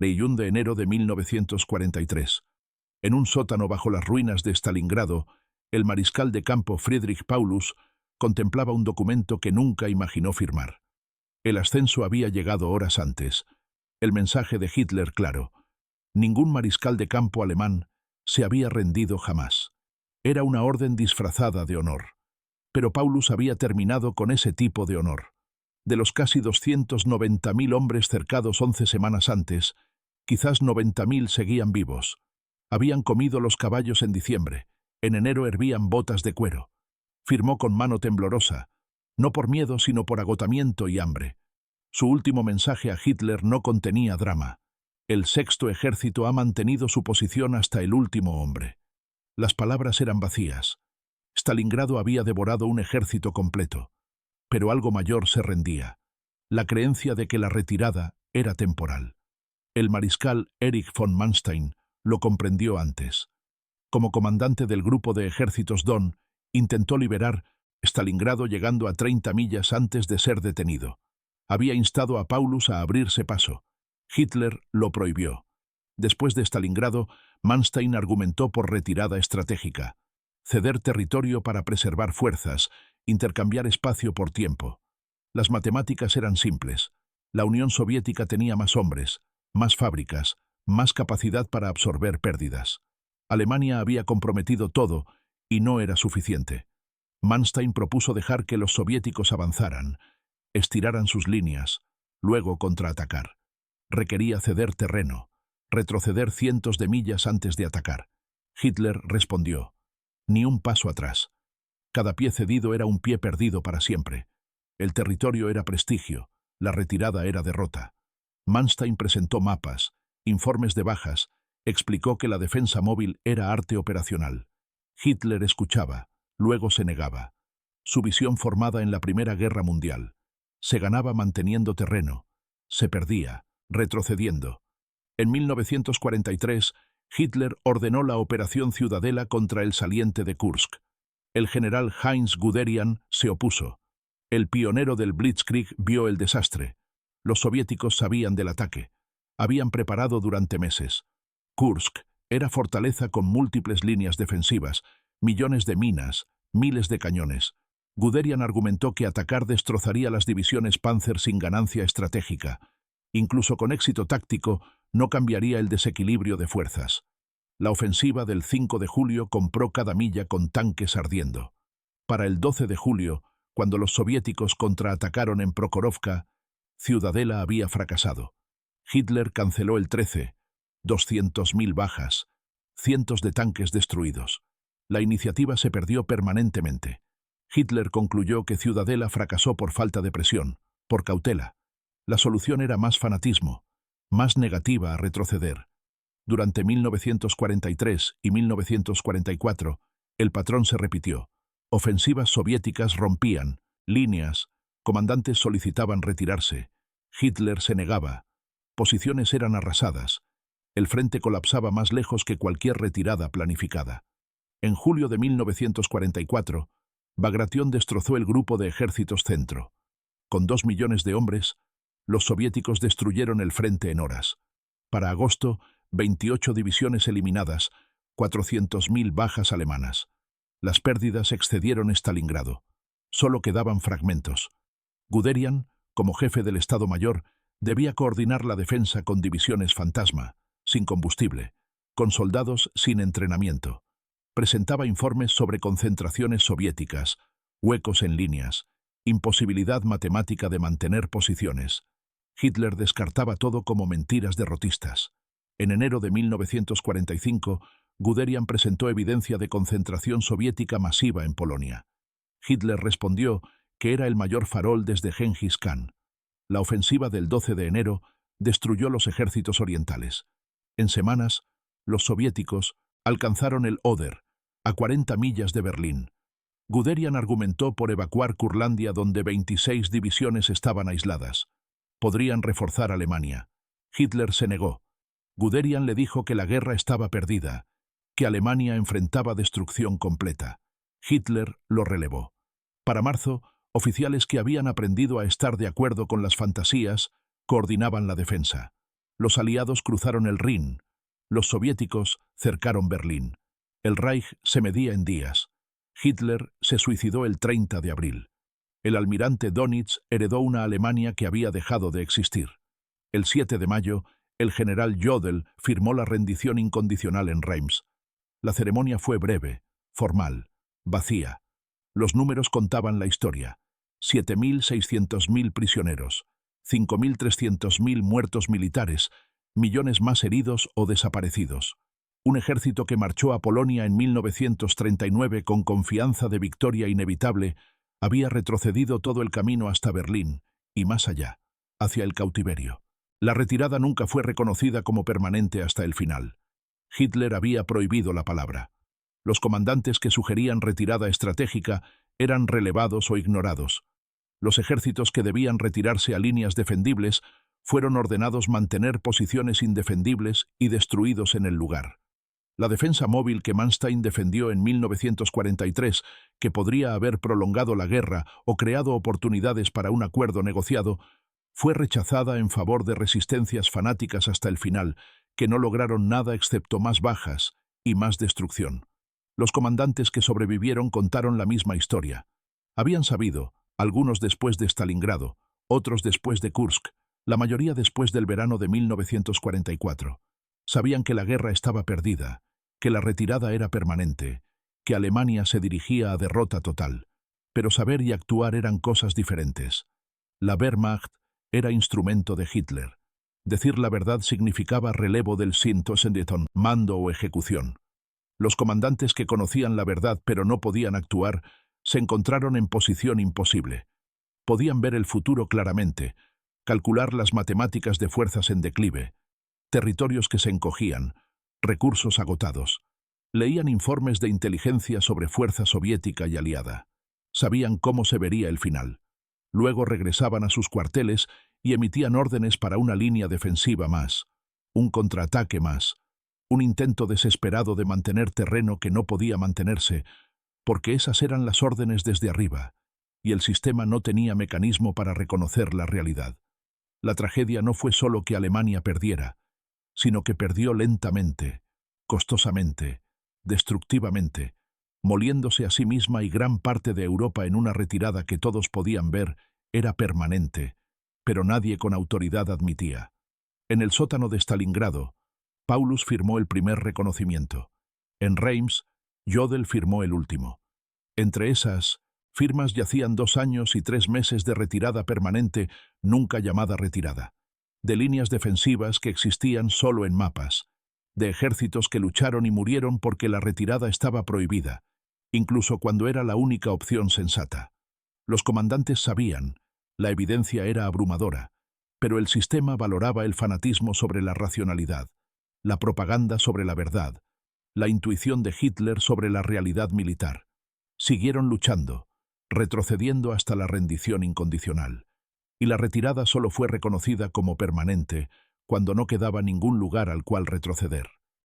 21 de enero de 1943. En un sótano bajo las ruinas de Stalingrado, el mariscal de campo Friedrich Paulus contemplaba un documento que nunca imaginó firmar. El ascenso había llegado horas antes. El mensaje de Hitler claro. Ningún mariscal de campo alemán se había rendido jamás. Era una orden disfrazada de honor. Pero Paulus había terminado con ese tipo de honor. De los casi 290.000 hombres cercados 11 semanas antes, quizás 90.000 seguían vivos. Habían comido los caballos en diciembre. En enero hervían botas de cuero. Firmó con mano temblorosa, no por miedo sino por agotamiento y hambre. Su último mensaje a Hitler no contenía drama. El sexto ejército ha mantenido su posición hasta el último hombre. Las palabras eran vacías. Stalingrado había devorado un ejército completo. Pero algo mayor se rendía. La creencia de que la retirada era temporal. El mariscal Erich von Manstein lo comprendió antes. Como comandante del grupo de ejércitos Don, intentó liberar Stalingrado llegando a 30 millas antes de ser detenido. Había instado a Paulus a abrirse paso. Hitler lo prohibió. Después de Stalingrado, Manstein argumentó por retirada estratégica. Ceder territorio para preservar fuerzas, intercambiar espacio por tiempo. Las matemáticas eran simples. La Unión Soviética tenía más hombres, más fábricas, más capacidad para absorber pérdidas. Alemania había comprometido todo y no era suficiente. Manstein propuso dejar que los soviéticos avanzaran, estiraran sus líneas, luego contraatacar. Requería ceder terreno, retroceder cientos de millas antes de atacar. Hitler respondió: ni un paso atrás. Cada pie cedido era un pie perdido para siempre. El territorio era prestigio, la retirada era derrota. Manstein presentó mapas, informes de bajas, explicó que la defensa móvil era arte operacional. Hitler escuchaba, luego se negaba. Su visión formada en la Primera Guerra Mundial. Se ganaba manteniendo terreno, se perdía, retrocediendo. En 1943, Hitler ordenó la Operación Ciudadela contra el saliente de Kursk. El general Heinz Guderian se opuso. El pionero del Blitzkrieg vio el desastre. Los soviéticos sabían del ataque. Habían preparado durante meses. Kursk era fortaleza con múltiples líneas defensivas, millones de minas, miles de cañones. Guderian argumentó que atacar destrozaría las divisiones Panzer sin ganancia estratégica. Incluso con éxito táctico, no cambiaría el desequilibrio de fuerzas. La ofensiva del 5 de julio compró cada milla con tanques ardiendo. Para el 12 de julio, cuando los soviéticos contraatacaron en Prokhorovka, Ciudadela había fracasado. Hitler canceló el 13, 200.000 bajas, cientos de tanques destruidos. La iniciativa se perdió permanentemente. Hitler concluyó que Ciudadela fracasó por falta de presión, por cautela. La solución era más fanatismo, más negativa a retroceder. Durante 1943 y 1944, el patrón se repitió. Ofensivas soviéticas rompían, líneas, comandantes solicitaban retirarse. Hitler se negaba. Posiciones eran arrasadas. El frente colapsaba más lejos que cualquier retirada planificada. En julio de 1944, Bagration destrozó el grupo de ejércitos centro. Con 2 millones de hombres, los soviéticos destruyeron el frente en horas. Para agosto, 28 divisiones eliminadas, 400.000 bajas alemanas. Las pérdidas excedieron Stalingrado. Solo quedaban fragmentos. Guderian, como jefe del Estado Mayor, debía coordinar la defensa con divisiones fantasma, sin combustible, con soldados sin entrenamiento. Presentaba informes sobre concentraciones soviéticas, huecos en líneas, imposibilidad matemática de mantener posiciones. Hitler descartaba todo como mentiras derrotistas. En enero de 1945, Guderian presentó evidencia de concentración soviética masiva en Polonia. Hitler respondió que era el mayor farol desde Gengis Khan. La ofensiva del 12 de enero destruyó los ejércitos orientales. En semanas, los soviéticos alcanzaron el Oder, a 40 millas de Berlín. Guderian argumentó por evacuar Curlandia, donde 26 divisiones estaban aisladas. Podrían reforzar Alemania. Hitler se negó. Guderian le dijo que la guerra estaba perdida, que Alemania enfrentaba destrucción completa. Hitler lo relevó. Para marzo, oficiales que habían aprendido a estar de acuerdo con las fantasías coordinaban la defensa. Los aliados cruzaron el Rin. Los soviéticos cercaron Berlín. El Reich se medía en días. Hitler se suicidó el 30 de abril. El almirante Dönitz heredó una Alemania que había dejado de existir. El 7 de mayo, el general Jodl firmó la rendición incondicional en Reims. La ceremonia fue breve, formal, vacía. Los números contaban la historia. 7.600.000 prisioneros, 5.300.000 muertos militares, millones más heridos o desaparecidos. Un ejército que marchó a Polonia en 1939 con confianza de victoria inevitable, había retrocedido todo el camino hasta Berlín, y más allá, hacia el cautiverio. La retirada nunca fue reconocida como permanente hasta el final. Hitler había prohibido la palabra. Los comandantes que sugerían retirada estratégica eran relevados o ignorados. Los ejércitos que debían retirarse a líneas defendibles fueron ordenados mantener posiciones indefendibles y destruidos en el lugar. La defensa móvil que Manstein defendió en 1943, que podría haber prolongado la guerra o creado oportunidades para un acuerdo negociado, fue rechazada en favor de resistencias fanáticas hasta el final, que no lograron nada excepto más bajas y más destrucción. Los comandantes que sobrevivieron contaron la misma historia. Habían sabido, algunos después de Stalingrado, otros después de Kursk, la mayoría después del verano de 1944. Sabían que la guerra estaba perdida, que la retirada era permanente, que Alemania se dirigía a derrota total. Pero saber y actuar eran cosas diferentes. La Wehrmacht era instrumento de Hitler. Decir la verdad significaba relevo del Sintossendeton, mando o ejecución. Los comandantes que conocían la verdad pero no podían actuar, se encontraron en posición imposible. Podían ver el futuro claramente, calcular las matemáticas de fuerzas en declive, territorios que se encogían, recursos agotados. Leían informes de inteligencia sobre fuerza soviética y aliada. Sabían cómo se vería el final. Luego regresaban a sus cuarteles y emitían órdenes para una línea defensiva más, un contraataque más, un intento desesperado de mantener terreno que no podía mantenerse, porque esas eran las órdenes desde arriba, y el sistema no tenía mecanismo para reconocer la realidad. La tragedia no fue solo que Alemania perdiera, sino que perdió lentamente, costosamente, destructivamente, moliéndose a sí misma y gran parte de Europa en una retirada que todos podían ver era permanente, pero nadie con autoridad admitía. En el sótano de Stalingrado, Paulus firmó el primer reconocimiento. En Reims, Jodl firmó el último. Entre esas firmas yacían 2 años y 3 meses de retirada permanente, nunca llamada retirada, de líneas defensivas que existían solo en mapas, de ejércitos que lucharon y murieron porque la retirada estaba prohibida, incluso cuando era la única opción sensata. Los comandantes sabían, la evidencia era abrumadora, pero el sistema valoraba el fanatismo sobre la racionalidad, la propaganda sobre la verdad, la intuición de Hitler sobre la realidad militar. Siguieron luchando, retrocediendo hasta la rendición incondicional, y la retirada solo fue reconocida como permanente cuando no quedaba ningún lugar al cual retroceder.